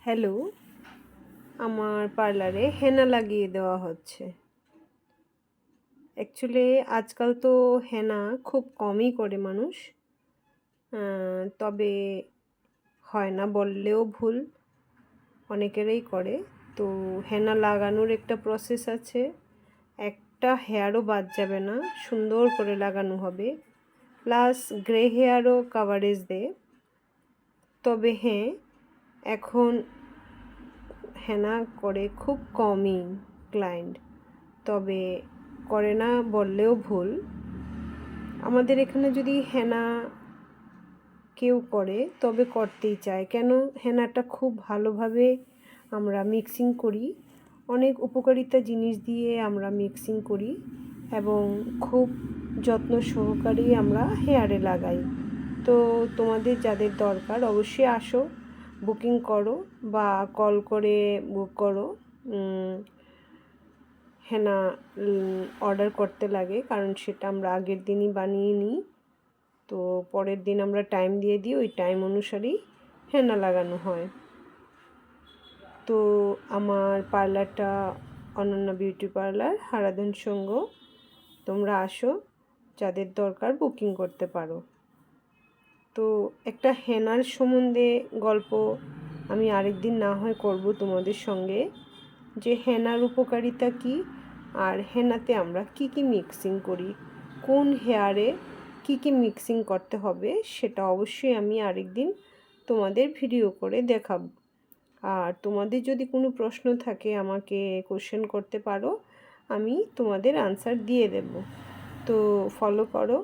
Hello, আমার পার্লারে হেনা লাগিয়ে দেওয়া হচ্ছে। অ্যাকচুয়ালি আজকাল তো হেনা খুব কমই করে মানুষ। তবে হয় না বললেও ভুল, অনেকেরই করে। তো হেনা লাগানোর একটা প্রসেস আছে। একটা হেয়ারও বাদ যাবে না, সুন্দর করে লাগানো হবে। প্লাস গ্রে হেয়ারও কাভারেজ দেয়। তবে হ্যাঁ, এখন হেনা করে খুব কমই ক্লায়েন্ট, তবে করে না বললেও ভুল। আমাদের এখানে যদি হেনা কেউ করে তবে করতেই চায়, কেন হেনাটা খুব ভালোভাবে আমরা মিক্সিং করি, অনেক উপকারিতা জিনিস দিয়ে আমরা মিক্সিং করি এবং খুব যত্ন সহকারেই আমরা হেয়ারে লাগাই। তো তোমাদের যাদের দরকার অবশ্যই আসো, বুকিং করো বা কল করে বুক করো। হেনা অর্ডার করতে লাগে, কারণ সেটা আমরা আগের দিনই বানিয়ে নিই। তো পরের দিন আমরা টাইম দিয়ে দিই, ওই টাইম অনুসারেই হেনা লাগানো হয়। তো আমার পার্লারটা অনন্যা বিউটি পার্লার, হারাধন সংঘ। তোমরা আসো, যাদের দরকার বুকিং করতে পারো। তো একটা হেনার সম্বন্ধে গল্প আমি আরেকদিন না হয় করব তোমাদের সঙ্গে, যে হেনার উপকারিতা কী আর হেনাতে আমরা কি কি মিক্সিং করি, কোন হেয়ারে কি কি মিক্সিং করতে হবে, সেটা অবশ্যই আমি আরেকদিন তোমাদের ভিডিও করে দেখাবো। আর তোমাদের যদি কোনো প্রশ্ন থাকে আমাকে কোশ্চেন করতে পারো, আমি তোমাদের আনসার দিয়ে দেব। তো ফলো করো